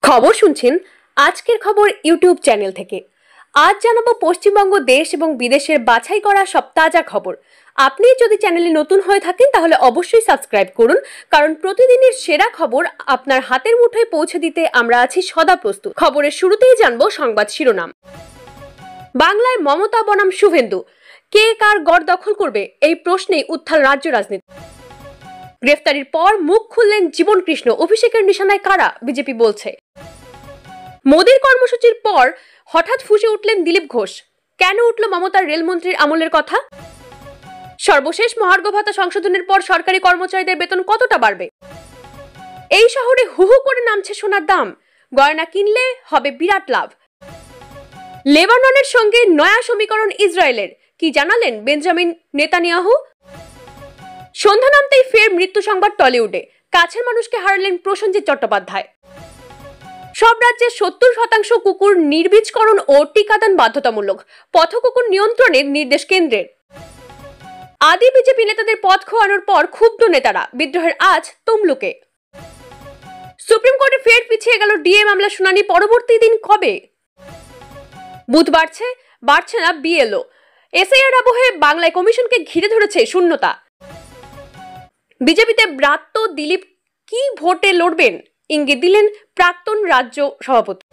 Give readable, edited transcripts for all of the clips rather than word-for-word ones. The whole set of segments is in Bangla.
খবর শুনছেন আজকের খবর ইউটিউব চ্যানেল থেকে। আজ জানাবো পশ্চিমবঙ্গ দেশ এবং বিদেশের বাছাই করা সব তাজা খবর। আপনি যদি চ্যানেলে নতুন হয়ে থাকেন তাহলে অবশ্যই সাবস্ক্রাইব করুন, কারণ প্রতিদিনের সেরা খবর আপনার হাতের মুঠোয় পৌঁছে দিতে আমরা আছি সদা প্রস্তুত। খবরের শুরুতেই জানবো সংবাদ শিরোনাম। বাংলায় মমতা বনাম শুভেন্দু, কে কার গড় দখল করবে এই প্রশ্নেই উত্তাল রাজ্য রাজনীতি। গ্রেফতারির পর মুখ খুললেন জীবন কৃষ্ণ, অভিষেকের নিশানায় কারা বিজেপি বলছে। মোদীর কর্মসূচির পর হঠাৎ ফুঁসে উঠলেন দিলীপ ঘোষ, কেন উঠল মমতার রেলমন্ত্রীর আমলের কথা। সর্বশেষ মহার্ঘ ভাতা সংশোধনের পর সরকারি কর্মচারীদের বেতন কতটা বাড়বে। এই শহরে হুহু করে নামছে সোনার দাম, গয়না কিনলে হবে বিরাট লাভ। লেবাননের সঙ্গে নয়া সমীকরণ ইসরায়েলের, কি জানালেন বেঞ্জামিন নেতানিয়াহু। সন্ধ্যা নামতেই ফের মৃত্যু সংবাদ টলিউডে, কাছের মানুষকে হারালেন প্রসেনজিৎ চট্টোপাধ্যায়। সব রাজ্যের 70% কুকুর নির্বীজকরণ ও টিকাদান বাধ্যতামূলক, পথকুকুর নিয়ন্ত্রণের নির্দেশ কেন্দ্রের। আদি বিজেপি নেতাদের পদ খোয়ানোর পর ক্ষুব্ধ নেতারা, বিদ্রোহের আজ তমলুকে। সুপ্রিম কোর্টে ফের পিছিয়ে গেল ডিএ মামলা শুনানি, পরবর্তী দিন কবে। বুথ বাড়ছে না বিএলও, এসআইআর আবহে বাংলায় কমিশনকে ঘিরে ধরেছে শূন্যতা। বিজেপিতে ব্রাত্য দিলীপ কি ভোটে লড়বেন ইঙ্গিত দিলেন প্রাক্তন রাজ্য সভাপতি।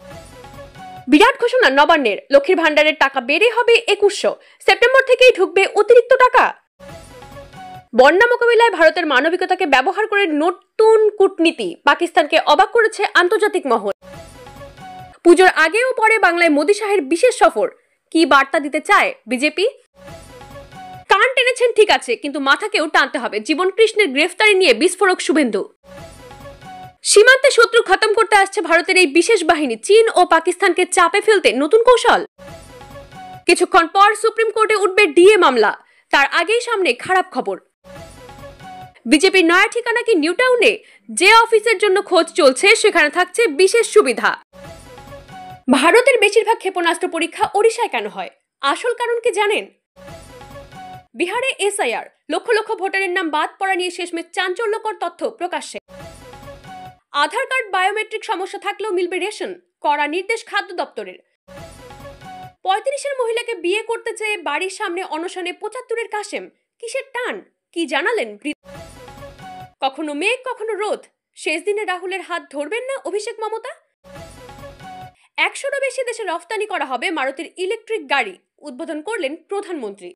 বিরাট ঘোষণা নবান্নের, লক্ষ্মীর ভান্ডারের টাকা বেড়ে হবে 2100, সেপ্টেম্বর থেকেই ঢুকবে অতিরিক্ত টাকা। বন্যা মোকাবিলায় ভারতের মানবিকতাকে ব্যবহার করে নতুন কূটনীতি, পাকিস্তানকে অবাক করেছে আন্তর্জাতিক মহল। পুজোর আগে ও পরে বাংলায় মোদী শাহের বিশেষ সফর, কি বার্তা দিতে চায় বিজেপি। কান টেনেছেন ঠিক আছে, কিন্তু মাথাকেও টানতে হবে, জীবন কৃষ্ণের গ্রেফতারি নিয়ে বিস্ফোরক শুভেন্দু। সীমান্তে শত্রু খতম করতে আসছে ভারতের এই বিশেষ বাহিনী, চীন ও পাকিস্তানকে চাপে ফেলতে নতুন কৌশল। কিছুক্ষণ পর সুপ্রিম কোর্টে উঠবে ডিএ মামলা, তার আগেই সামনে খারাপ খবর। বিজেপির নয়া ঠিকানা কি নিউ টাউনে, যে অফিসের জন্য খোঁজ চলছে সেখানে থাকছে বিশেষ সুবিধা। ভারতের বেশিরভাগ ক্ষেপণাস্ত্র পরীক্ষা ওড়িশায় কেন হয়, আসল কারণ কি জানেন। বিহারে এসআইআর, লক্ষ লক্ষ ভোটারের নাম বাদ পড়া নিয়ে শেষমেশ চাঞ্চল্যকর তথ্য প্রকাশ্যে। আধার কার্ড বায়োমেট্রিক সমস্যা থাকলেও মিলবে রেশন, কড়া নির্দেশ খাদ্য দপ্তরের। 35-এর মহিলাকে বিয়ে করতে চেয়ে বাড়ির সামনে অনশনে 75-এর কাশেম, কিসের টান, কি জানালেন। কখনো মেঘ কখনো রোদ, শেষ দিনে রাহুলের হাত ধরবেন না অভিষেক মমতা। 100-রও বেশি দেশে রফতানি করা হবে মারুতির ইলেকট্রিক গাড়ি, উদ্বোধন করলেন প্রধানমন্ত্রী।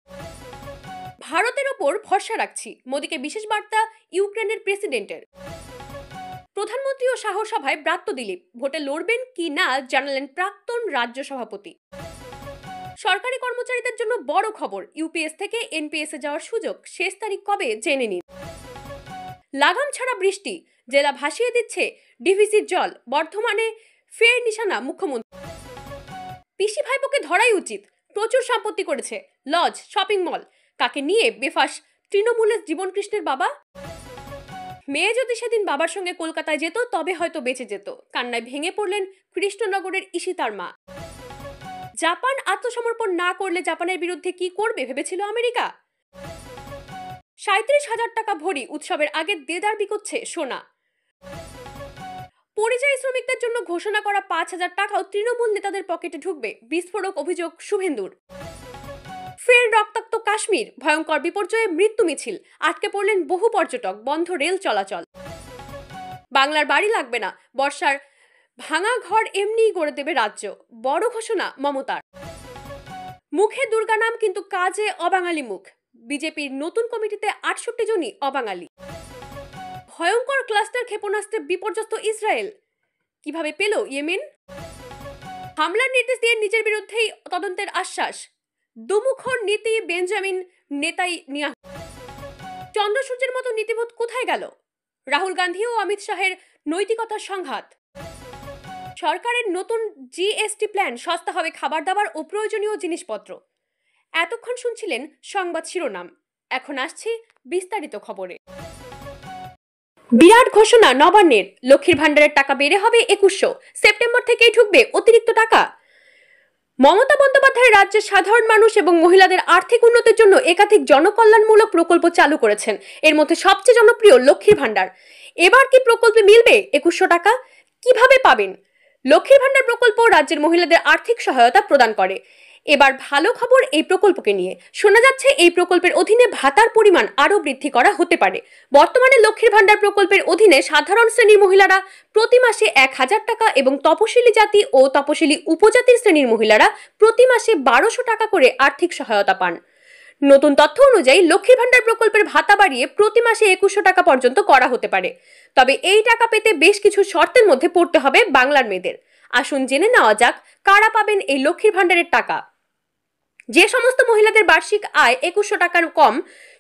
ভারতের ওপর ভরসা রাখছি, মোদীকে বিশেষ বার্তা ইউক্রেনের প্রেসিডেন্টের। প্রধানমন্ত্রী ও শাহ সভায় ব্রাত্য দিলীপ, ভোটে লড়বেন কি না জানালেন প্রাক্তন রাজ্য সভাপতি। সরকারি কর্মচারীদের জন্য বড় খবর, ইউপিএস থেকে এনপিএস এ যাওয়ার সুযোগ, শেষ তারিখ কবে জেনে নিন। লাগাম ছাড়া বৃষ্টি, জেলা ভাসিয়ে দিচ্ছে ডিভিসির জল, বর্ধমানে ফের নিশানা মুখ্যমন্ত্রী। পিসি ভাইপোকে ধরাই উচিত, প্রচুর সম্পত্তি করেছে, লজ শপিং মল, কাকে নিয়ে বেফাস তৃণমূলের জীবন কৃষ্ণের বাবা। মেয়ে যদি সেদিন বাবার সঙ্গে কলকাতায় যেত তবে হয়তো বেঁচে যেত, কান্নায় ভেঙে পড়লেন কৃষ্ণনগরের ঈশিতার মা। জাপান আত্মসমর্পণ না করলে জাপানের বিরুদ্ধে কি করবে ভেবেছিল আমেরিকা। 37,000 টাকা ভরি, উৎসবের আগে দেদার বিকোচ্ছে সোনা। পরিযায়ী শ্রমিকদের জন্য ঘোষণা করা 5,000 টাকাও তৃণমূল নেতাদের পকেটে ঢুকবে, বিস্ফোরক অভিযোগ শুভেন্দুর। ফের রক্তাক্ত কাশ্মীর, ভয়ঙ্কর বিপর্যয়ে মৃত্যু মিছিল, আটকে পড়লেন বহু পর্যটক, বন্ধ রেল চলাচল। বাংলার বাড়ি লাগবে না, বর্ষার ভাঙা ঘর এমনিই গড়ে দেবে রাজ্য, বড় ঘোষণা মমতার। মুখে দুর্গা নাম কিন্তু কাজে অবাঙালি মুখ, বিজেপির নতুন কমিটিতে 68 জনই অবাঙালি। ভয়ঙ্কর ক্লাস্টার ক্ষেপণাস্ত্রে বিপর্যস্ত ইসরায়েল, কিভাবে পেল ইয়েমেন। হামলার নির্দেশ দিয়ে নিজের বিরুদ্ধেই তদন্তের আশ্বাস, দুমুখর নীতি বেঞ্জামিন নেতানিয়াহু। চন্দ্র সূর্যের মতো নীতিবোধ কোথায় গেল, রাহুল গান্ধী ও অমিত শাহের নৈতিকতার সংঘাত। সরকারের নতুন জিএসটি প্ল্যান, সস্তা হবে খাবার দাবার ও প্রয়োজনীয় জিনিসপত্র। এতক্ষণ শুনছিলেন সংবাদ শিরোনাম, এখন আসছি বিস্তারিত খবরে। বিরাট ঘোষণা নবান্নের, লক্ষ্মীর ভান্ডারের টাকা বেড়ে হবে 2100, সেপ্টেম্বর থেকেই ঢুকবে অতিরিক্ত টাকা। মমতা বন্দ্যোপাধ্যায় রাজ্যের সাধারণ মানুষ এবং মহিলাদের আর্থিক উন্নতির জন্য একাধিক জনকল্যাণমূলক প্রকল্প চালু করেছেন, এর মধ্যে সবচেয়ে জনপ্রিয় লক্ষ্মীর ভান্ডার। এবার কি প্রকল্পে মিলবে 2100 টাকা, কিভাবে পাবেন। লক্ষ্মীর ভান্ডার প্রকল্প রাজ্যের মহিলাদের আর্থিক সহায়তা প্রদান করে। এবার ভালো খবর এই প্রকল্পকে নিয়ে। শোনা যাচ্ছে এই প্রকল্পের অধীনে ভাতার পরিমাণ আরও বৃদ্ধি করা হতে পারে। বর্তমানে লক্ষ্মীর ভান্ডার প্রকল্পের অধীনে সাধারণ শ্রেণীর মহিলারা প্রতি মাসে 1000 টাকা এবং তপশিলি জাতি ও তপশিলি উপজাতির শ্রেণীর মহিলারা প্রতি মাসে 1200 টাকা করে আর্থিক সহায়তা পান। নতুন তথ্য অনুযায়ী লক্ষ্মীর ভান্ডার প্রকল্পের ভাতা বাড়িয়ে প্রতি মাসে 2100 টাকা পর্যন্ত করা হতে পারে। তবে এই টাকা পেতে বেশ কিছু শর্তের মধ্যে পড়তে হবে বাংলার মেয়েদের। আসুন জেনে নেওয়া যাক কারা পাবেন এই লক্ষ্মীর ভান্ডারের টাকা। যে সমস্ত মহিলাদের বার্ষিক আয় 2100 টাকার কম,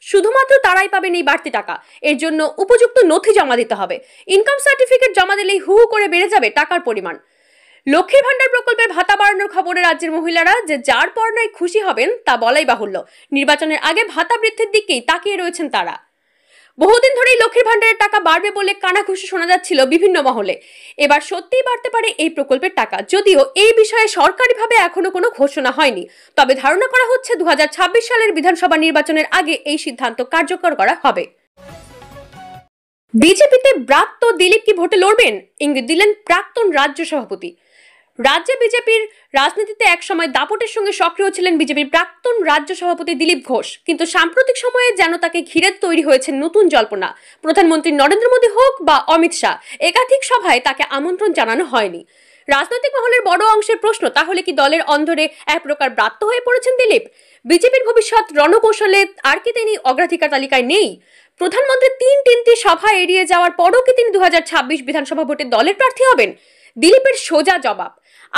শুধুমাত্র তারাই পাবেন এই বাড়তি টাকা। এর জন্য উপযুক্ত নথি জমা দিতে হবে। ইনকাম সার্টিফিকেট জমা দিলেই হু হু করে বেড়ে যাবে টাকার পরিমাণ। লক্ষ্মীর ভান্ডার প্রকল্পের ভাতা বাড়ানোর খবরে রাজ্যের মহিলারা যে যার পর নাই খুশি হবেন তা বলাই বাহুল্য। নির্বাচনের আগে ভাতা বৃদ্ধির দিকেই তাকিয়ে রয়েছেন তারা। বহুদিন ধরেই লক্ষ্মীর ভান্ডারের টাকা বাড়বে বলে কানাঘুষি শোনা যাচ্ছিল বিভিন্ন মহলে। এবার সত্যিই বাড়তে পারে এই প্রকল্পের টাকা, যদিও এই বিষয়ে সরকারিভাবে এখনো কোনো ঘোষণা হয়নি। তবে ধারণা করা হচ্ছে 2026 সালের বিধানসভা নির্বাচনের আগে এই সিদ্ধান্ত কার্যকর করা হবে। বিজেপিতে ব্রাত্য দিলীপ কি ভোটে লড়বেন, ইঙ্গিত দিলেন প্রাক্তন রাজ্য সভাপতি। রাজ্যে বিজেপির রাজনীতিতে একসময় দাপটের সঙ্গে সক্রিয় ছিলেন বিজেপির প্রাক্তন রাজ্য সভাপতি দিলীপ ঘোষ, কিন্তু সাম্প্রতিক সময়ে যেন তাকে ঘিরে তৈরি হয়েছে নতুন জল্পনা। প্রধানমন্ত্রী নরেন্দ্র মোদী হোক বা অমিত শাহ, একাধিক সভায় তাকে আমন্ত্রণ জানানো হয়নি। রাজনৈতিক মহলের বড় অংশের প্রশ্ন, তাহলে কি দলের অন্দরে এক প্রকার ব্রাত্য হয়ে পড়েছেন দিলীপ? বিজেপির ভবিষ্যৎ রণকৌশলে আর কি তিনি অগ্রাধিকার তালিকায় নেই? প্রধানমন্ত্রী তিনটি সভা এড়িয়ে যাওয়ার পরও কি তিনি 2026 বিধানসভা ভোটে দলের প্রার্থী হবেন? দিলীপের সোজা জবাব,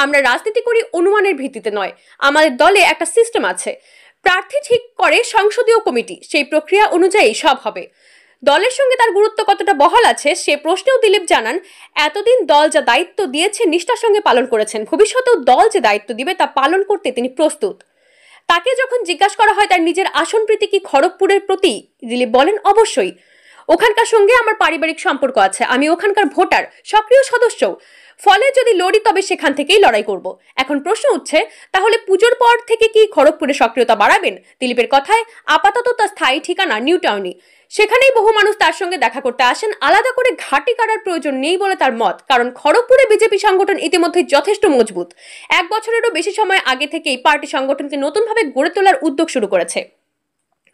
আমরা রাজনীতি করি অনুমানের ভিত্তিতে নয়। আমাদের দলে একটা সিস্টেম আছে। প্রার্থী ঠিক করে সংসদীয় কমিটি, সেই প্রক্রিয়া অনুযায়ী সব হবে। দলের সঙ্গে তার গুরুত্ব কতটা বহাল আছে সে প্রশ্নেও দিলীপ জানান, এতদিন দল যা দায়িত্ব দিয়েছে নিষ্ঠার সঙ্গে পালন করেছেন। ভবিষ্যতেও দল যে দায়িত্ব দিবে তা পালন করতে তিনি প্রস্তুত। তাকে যখন জিজ্ঞাসা করা হয় তার নিজের আসন প্রীতি কি খড়গপুরের প্রতি, দিলীপ বলেন, অবশ্যই। ওখানকার সঙ্গে আমার পারিবারিক সম্পর্ক আছে, আমি ওখানকার ভোটার, সক্রিয় সদস্য। ফলে যদি লড়ি তবে সেখান থেকেই লড়াই করব। এখন প্রশ্ন উঠছে, তাহলে পুজোর পর থেকে কি খড়গপুরে সক্রিয়তা বাড়াবেন? দিলীপের কথায় আপাতত তার স্থায়ী ঠিকানা নিউ টাউনই। সেখানেই বহু মানুষ তার সঙ্গে দেখা করতে আসেন। আলাদা করে ঘাঁটি কাটার প্রয়োজন নেই বলে তার মত, কারণ খড়গপুরে বিজেপি সংগঠন ইতিমধ্যে যথেষ্ট মজবুত। 1 বছরেরও বেশি সময় আগে থেকেই পার্টি সংগঠনকে নতুনভাবে গড়ে তোলার উদ্যোগ শুরু করেছে।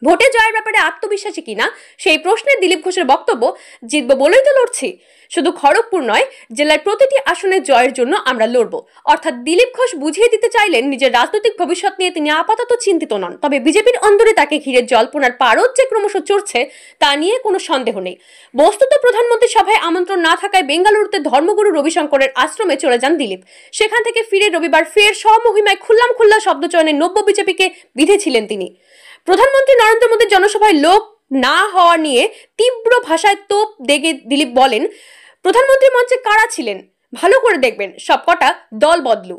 ভোটে জয়ের ব্যাপারে আত্মবিশ্বাসী কিনা সেই প্রশ্নে দিলীপ ঘোষের বক্তব্য, জিতব বলেই তো লড়ছি। শুধু খড়গপুর নয়, জেলার প্রতিটি আসনে জয়ের জন্য আমরা লড়ব। অর্থাৎ দিলীপ ঘোষ বুঝিয়ে দিতে চাইলেন নিজের রাজনৈতিক ভবিষ্যৎ নিয়ে তিনি আপাতত চিন্তিত নন। তবে বিজেপির অন্দরে তাকে ঘিরে জল্পনার পারদ যে ক্রমশ চড়ছে তা নিয়ে কোনো সন্দেহ নেই। বস্তুত প্রধানমন্ত্রী সভায় আমন্ত্রণ না থাকায় বেঙ্গালুরুতে ধর্মগুরু রবিশঙ্করের আশ্রমে চলে যান দিলীপ। সেখান থেকে ফিরে রবিবার ফের স্বমহিমায় খুল্লা শব্দচয়নে নব্য বিজেপিকে বিঁধেছিলেন তিনি। প্রধানমন্ত্রী নরেন্দ্র মোদীর জনসভায় লোক না হওয়া নিয়ে তীব্র ভাষায় তোপ দেগে দিলীপ বলেন, প্রধানমন্ত্রী মঞ্চে কারা ছিলেন ভালো করে দেখবেন, সবকটা দল বদলু।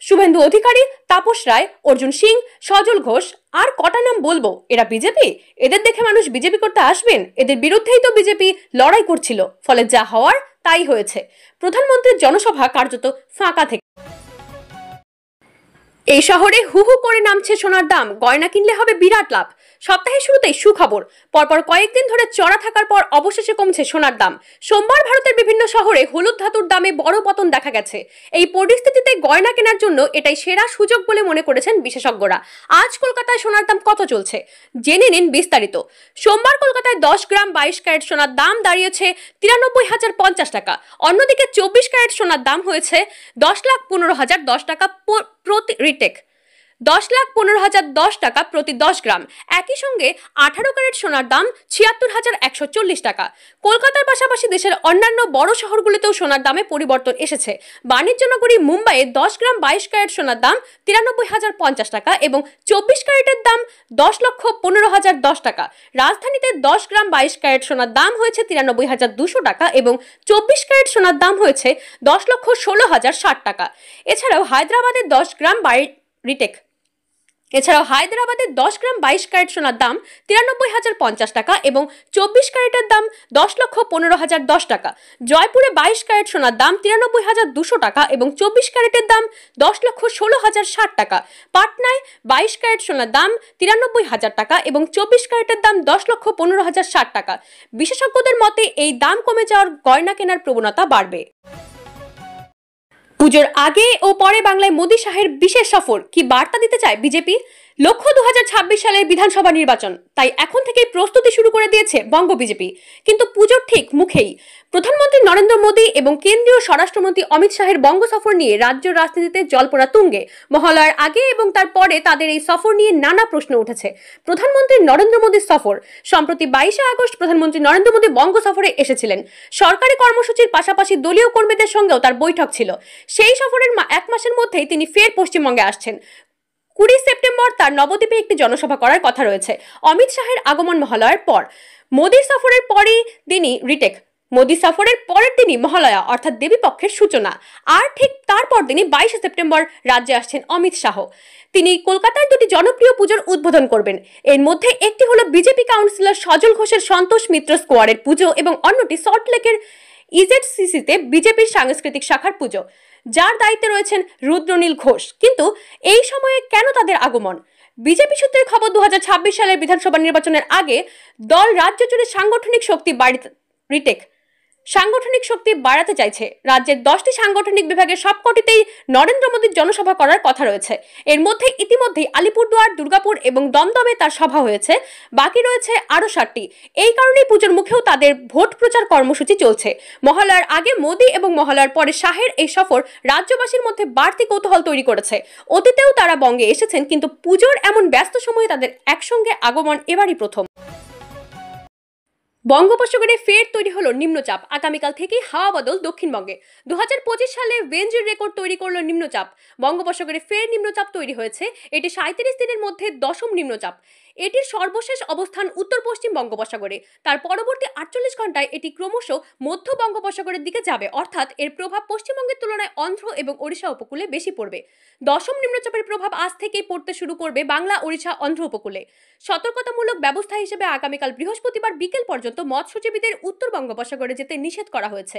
শুভেন্দু অধিকারী, তাপস রায়, অর্জুন সিং, সজল ঘোষ, আর কটা নাম বলবো? এরা বিজেপি? এদের দেখে মানুষ বিজেপি করতে আসবেন? এদের বিরুদ্ধেই তো বিজেপি লড়াই করছিল। ফলে যা হওয়ার তাই হয়েছে। প্রধানমন্ত্রীর জনসভা কার্যত ফাঁকা থেকে। এই শহরে হু হু করে নামছে সোনার দাম, গয়না কিনলে হবে বিরাট লাভ। সপ্তাহের শুরুতেই সুখবর, পরপর কয়েকদিন ধরে চড়া থাকার পর অবশেষে কমছে সোনার দাম। সোমবার ভারতের বিভিন্ন শহরে হলুদ ধাতুর দামে বড় পতন দেখা গেছে। এই পরিস্থিতিতে গয়না কেনার জন্য এটাই সেরা সুযোগ বলে মনে করেছেন বিশেষজ্ঞরা। আজ কলকাতায় সোনার দাম কত চলছে জেনে নিন বিস্তারিত। সোমবার কলকাতায় 10 গ্রাম 22 ক্যারেট সোনার দাম দাঁড়িয়েছে 93,050 টাকা। অন্যদিকে 24 ক্যারেট সোনার দাম হয়েছে 10,15,010 টাকা প্রতি রিটেক, 10,15,010 টাকা প্রতি 10 গ্রাম। একই সঙ্গে 18 ক্যারেট সোনার দাম 76,140 টাকা। কলকাতার পাশাপাশি দেশের অন্যান্য বড় শহরগুলিতেও সোনার দামে পরিবর্তন এসেছে। বাণিজ্য নগরী মুম্বাইয়ে 10 গ্রাম 22 ক্যারেট সোনার দাম 93,050 টাকা এবং 24 ক্যারেটের দাম 10,15,010 টাকা। রাজধানীতে 10 গ্রাম 22 ক্যারেট সোনার দাম হয়েছে 93,200 টাকা এবং 24 ক্যারেট সোনার দাম হয়েছে 10,16,060 টাকা। এছাড়াও হায়দ্রাবাদে 10 গ্রাম রিটেক এছাড়াও হায়দ্রাবাদের 10 গ্রাম 22 ক্যারেট সোনার দাম 93,050 টাকা এবং 24 ক্যারেটের দাম 10,15,010 টাকা। জয়পুরে 22 ক্যারেট সোনার দাম 93,200 টাকা এবং 24 ক্যারেটের দাম 10,16,060 টাকা। পাটনায় 22 ক্যারেট সোনার দাম 93,000 টাকা এবং 24 ক্যারেটের দাম 10,15,060 টাকা। বিশেষজ্ঞদের মতে এই দাম কমে যাওয়ার গয়না কেনার প্রবণতা বাড়বে। পুজোর আগে ও পরে বাংলায় মোদী শাহের বিশেষ সফর কি বার্তা দিতে চায় বিজেপি? লক্ষ্য 2026 সালের বিধানসভা নির্বাচন, তাই এখন থেকেই প্রস্তুতি শুরু করে দিয়েছে বঙ্গ বিজেপি। কিন্তু পুজোর ঠিক মুখেই প্রধানমন্ত্রী নরেন্দ্র মোদী এবং কেন্দ্রীয় স্বরাষ্ট্রমন্ত্রী অমিত শাহের বঙ্গ সফর নিয়ে রাজ্য রাজনীতিতে জল্পনা তুঙ্গে। মহালয়ার আগে এবং তার পরে তাদের এই সফর নিয়ে নানা প্রশ্ন উঠেছে। প্রধানমন্ত্রী নরেন্দ্র মোদীর সফর সম্প্রতি 22শে আগস্ট প্রধানমন্ত্রী নরেন্দ্র মোদী বঙ্গ সফরে এসেছিলেন। সরকারি কর্মসূচির পাশাপাশি দলীয় কর্মীদের সঙ্গেও তার বৈঠক ছিল। সেই সফরের এক মাসের মধ্যেই তিনি ফের পশ্চিমবঙ্গে আসছেন। 20 সেপ্টেম্বর তার নবদ্বীপে একটি জনসভা করার কথা রয়েছে। অমিত শাহের আগমন মহালয়ার পর। মোদীর সফরের পরের দিনই রিটেক। মোদী সফরের পরের দিনই মহালয়া অর্থাৎ দেবীপক্ষের সূচনা। আর ঠিক তারপর দিনই 22শে সেপ্টেম্বর রাজ্যে আসছেন অমিত শাহ। তিনি কলকাতার দুটি জনপ্রিয় পুজোর উদ্বোধন করবেন। এর মধ্যে একটি হলো বিজেপি কাউন্সিলর সজল ঘোষের সন্তোষ মিত্র স্কোয়ারের পুজো এবং অন্যটি সল্টলেকের ইজেডসিসিতে বিজেপির সাংস্কৃতিক শাখার পুজো, যার দায়িত্বে রয়েছেন রুদ্রনীল ঘোষ। কিন্তু এই সময়ে কেন তাদের আগমন? বিজেপি সূত্রের খবর, 2026 সালের বিধানসভা নির্বাচনের আগে দল রাজ্য জুড়ে সাংগঠনিক শক্তি বাড়াতে চাইছে। রাজ্যের 10টি সাংগঠনিক বিভাগের সবকটিতেই নরেন্দ্র মোদীর জনসভা করার কথা রয়েছে। এর মধ্যে ইতিমধ্যেই আলিপুরদুয়ার, দুর্গাপুর এবং দমদমে তার সভা হয়েছে। বাকি রয়েছে আরো 7টি। এই কারণেই পুজোর মুখেও তাদের ভোট প্রচার কর্মসূচি চলছে। মহালয়ার আগে মোদী এবং মহালয়ার পরে শাহের এই সফর রাজ্যবাসীর মধ্যে বাড়তি কৌতূহল তৈরি করেছে। অতীতেও তারা বঙ্গে এসেছেন, কিন্তু পুজোর এমন ব্যস্ত সময়ে তাদের একসঙ্গে আগমন এবারই প্রথম। বঙ্গোপসাগরে ফের তৈরি হলো নিম্নচাপ। আগামীকাল থেকেই হাওয়া বদল দক্ষিণবঙ্গে। 2025 সালে বেঞ্জির রেকর্ড তৈরি করলো নিম্নচাপ। বঙ্গোপসাগরে ফের নিম্নচাপ তৈরি হয়েছে। এটি 37 দিনের মধ্যে 10ম নিম্নচাপ। এটির সর্বশেষ অবস্থান উত্তর পশ্চিম বঙ্গোপসাগরে। তার পরবর্তী 48 ঘন্টায় এটি ক্রমশ মধ্য বঙ্গোপসাগরের দিকে যাবে, অর্থাৎ এর প্রভাব পশ্চিমবঙ্গের তুলনায় অন্ধ্র এবং ওড়িশা উপকূলে বেশি পড়বে। 10ম নিম্নচাপের প্রভাব আজ থেকেই পড়তে শুরু করবে বাংলা, ওড়িশা, অন্ধ্র উপকূলে। সতর্কতামূলক ব্যবস্থা হিসেবে আগামীকাল বৃহস্পতিবার বিকেল পর্যন্ত মৎস্যজীবীদের উত্তর বঙ্গোপসাগরে যেতে নিষেধ করা হয়েছে।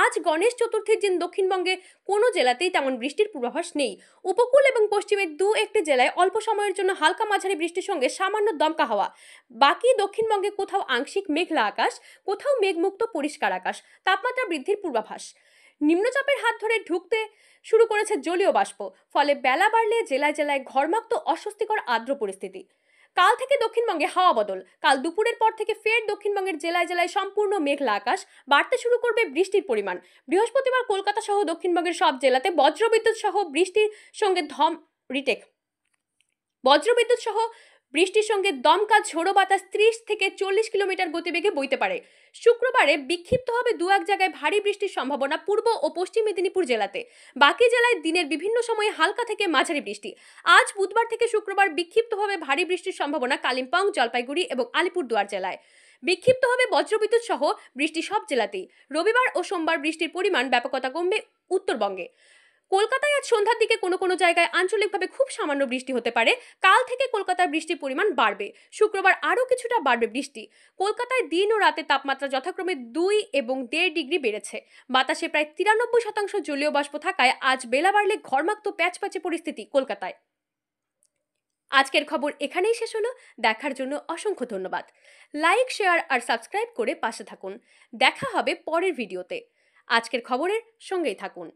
আজ গণেশ চতুর্থীর দিন দক্ষিণবঙ্গে কোনো জেলাতেই তেমন বৃষ্টির পূর্বাভাস নেই। উপকূল এবং পশ্চিমের 2-1টি জেলায় অল্প সময়ের জন্য হালকা মাঝারি বৃষ্টির সঙ্গে সামান্য দমকা হাওয়া। বাকি দক্ষিণবঙ্গে কোথাও আংশিক মেঘলা আকাশ, কোথাও মেঘমুক্ত পরিষ্কার আকাশ। তাপমাত্রা বৃদ্ধির পূর্বাভাস। নিম্নচাপের হাত ধরে ঢুকতে শুরু করেছে জলীয় বাষ্প। ফলে বেলা বাড়লে জেলায় জেলায় ঘরমাক্ত অস্বস্তিকর আর্দ্র পরিস্থিতি। কাল থেকে দক্ষিণবঙ্গে হাওয়া বদল। কাল দুপুরের পর থেকে ফের দক্ষিণবঙ্গের জেলায় জেলায় সম্পূর্ণ মেঘলা আকাশ। বাড়তে শুরু করবে বৃষ্টির পরিমাণ। বৃহস্পতিবার কলকাতা সহ দক্ষিণবঙ্গের সব জেলাতে বজ্রবিদ্যুৎ সহ বৃষ্টির সঙ্গে দমকা ঝোড়ো বাতাস 30 থেকে 40 কিলোমিটার গতিবেগে বইতে পারে। শুক্রবারে বিক্ষিপ্তভাবে 2-1 জায়গায় ভারী বৃষ্টির সম্ভাবনা পূর্ব ও পশ্চিম মেদিনীপুর জেলাতে। বাকি জেলায় দিনের বিভিন্ন সময়ে হালকা থেকে মাঝারি বৃষ্টি। আজ বুধবার থেকে শুক্রবার বিক্ষিপ্তভাবে ভারী বৃষ্টির সম্ভাবনা কালিম্পং, জলপাইগুড়ি এবং আলিপুরদুয়ার জেলায়। বিক্ষিপ্তভাবে বজ্রবিদ্যুৎ সহ বৃষ্টি সব জেলাতেই। রবিবার ও সোমবার বৃষ্টির পরিমাণ ব্যাপকতা কমবে উত্তরবঙ্গে। কলকাতায় আজ সন্ধ্যার দিকে কোনো কোনো জায়গায় আঞ্চলিকভাবে খুব সামান্য বৃষ্টি হতে পারে। কাল থেকে কলকাতার বৃষ্টির পরিমাণ বাড়বে। শুক্রবার আরও কিছুটা বাড়বে বৃষ্টি। কলকাতায় দিন ও রাতে তাপমাত্রা যথাক্রমে 2 এবং 1.5 ডিগ্রি বেড়েছে। বাতাসে প্রায় 93% জলীয় বাষ্প থাকায় আজ বেলা বাড়লে ঘরমাক্ত প্যাচপ্যাচে পরিস্থিতি কলকাতায়। আজকের খবর এখানেই শেষ হলো। দেখার জন্য অসংখ্য ধন্যবাদ। লাইক, শেয়ার আর সাবস্ক্রাইব করে পাশে থাকুন। দেখা হবে পরের ভিডিওতে। আজকের খবরের সঙ্গেই থাকুন।